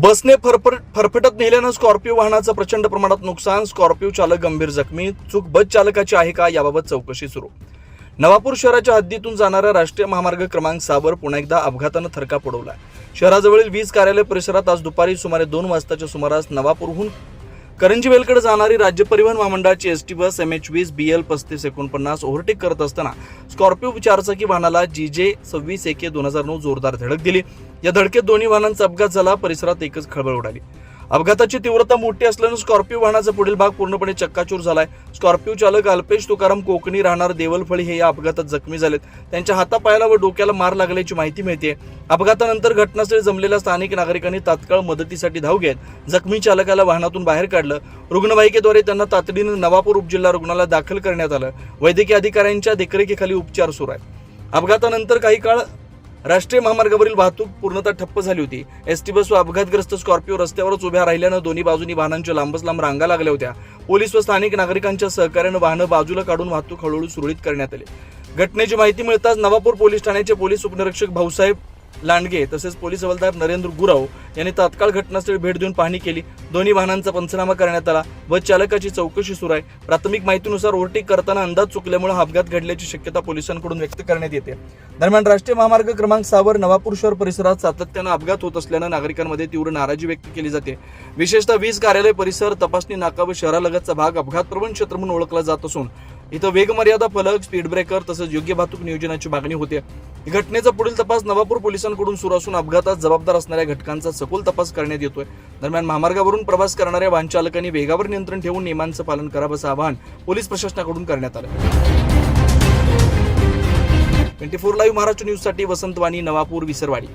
बसने फरफटत नेल्यानं स्कॉर्पिओ वाहनाचं प्रचंड प्रमाणात नुकसान. स्कॉर्पिओ चालक गंभीर जखमी. चूक बस चालकाची आहे का याबाबत चौकशी सुरू. नवापूर शहराच्या हद्दीतून जाणारा राष्ट्रीय महामार्ग क्रमांक 6 वर पुन्हा एकदा अपघातानं थरका पडवलाय. शहराजवळील वीज कार्यालय परिसरात आज दुपारी सुमारे 2 वाजताच्या सुमारास नवापूरहून करंजीवेलकडे जाणारी राज्य परिवहन महामंडळाची ST bus MH20 BL 3549 overtake करत असताना स्कॉर्पिओ चारचाकी वाहनाला GJ 26 AK 2009 जोरदार धडक दिली. या धडकेत दोन्ही वाहनांचा अपघात झाला. परिसरात एकच खळबळ उडाली. अपघाताची तीव्रता मोठी असल्यानं स्कॉर्पिओ वाहनाचा पुढील भाग पूर्णपणे चक्काचूर झालाय. स्कॉर्पिओ चालक अल्पेश तुकाराम कोकणी राहणार देवलफळी हे या अपघातात जखमी झालेत. त्यांच्या हातापायाला व डोक्याला मार लागल्याची माहिती मिळते. अपघातानंतर घटनास्थळी जमलेल्या स्थानिक नागरिकांनी तात्काळ मदतीसाठी धाव घेत जखमी चालकाला वाहनातून बाहेर काढलं. रुग्णवाहिकेद्वारे त्यांना तातडीने नवापूर उपजिल्हा रुग्णालयात दाखल करण्यात आलं. वैद्यकीय अधिकाऱ्यांच्या देखरेखीखाली उपचार सुरू आहेत. अपघातानंतर काही काळ राष्ट्रीय महामार्गावरील वाहतूक पूर्णतः ठप्प झाली होती. एसटी बस व अपघातग्रस्त स्कॉर्पिओ रस्त्यावरच उभ्या राहिल्यानं दोन्ही बाजूनी वाहनांच्या लांबच लांब रांगा लागल्या होत्या. पोलीस व स्थानिक नागरिकांच्या सहकार्यानं वाहनं बाजूला काढून वाहतूक हळूहळू सुरळीत करण्यात आली. घटनेची माहिती मिळताच नवापूर पोलीस ठाण्याचे पोलीस उपनिरीक्षक भाऊसाहेब लांडगे तसेच पोलीस हवालदार नरेंद्र गुराव यांनी तात्काळ घटनास्थळी भेट देऊन पाहणी केली. दोन्ही वाहनांचा पंचनामा करण्यात आला. बस चालकाची चौकशी सुरू आहे. प्राथमिक माहितीनुसार ओव्हरटेक करताना अंदाज चुकल्यामुळे हा अपघात घडल्याची शक्यता पोलिसांकडून व्यक्त करण्यात येते. दरम्यान राष्ट्रीय महामार्ग क्रमांक 6 वर नवापूर शहर परिसरात सातत्यानं अपघात होत असल्यानं नागरिकांमध्ये तीव्र नाराजी व्यक्त केली जाते. विशेषतः वीज कार्यालय परिसर, तपासणी नाका व शहरालगतचा भाग अपघातप्रवण क्षेत्र म्हणून ओळखला जात असून इथं वेगमर्यादा फलक, स्पीड ब्रेकर तसंच योग्य वाहतूक नियोजनाची मागणी होते. घटनेचा पुढील तपास नवापूर पोलिसांकडून सुरू असून अपघातात जबाबदार असणाऱ्या घटकांचा सखोल तपास करण्यात येतोय. दरम्यान महामार्गावरून प्रवास करणाऱ्या वाहन चालकांनी वेगावर नियंत्रण ठेवून नियमांचं पालन करावं असं आवाहन पोलीस प्रशासनाकडून करण्यात आलं. 24 लाईव्ह महाराष्ट्र न्यूजसाठी वसंत वाणी, नवापूर, विसरवाडी.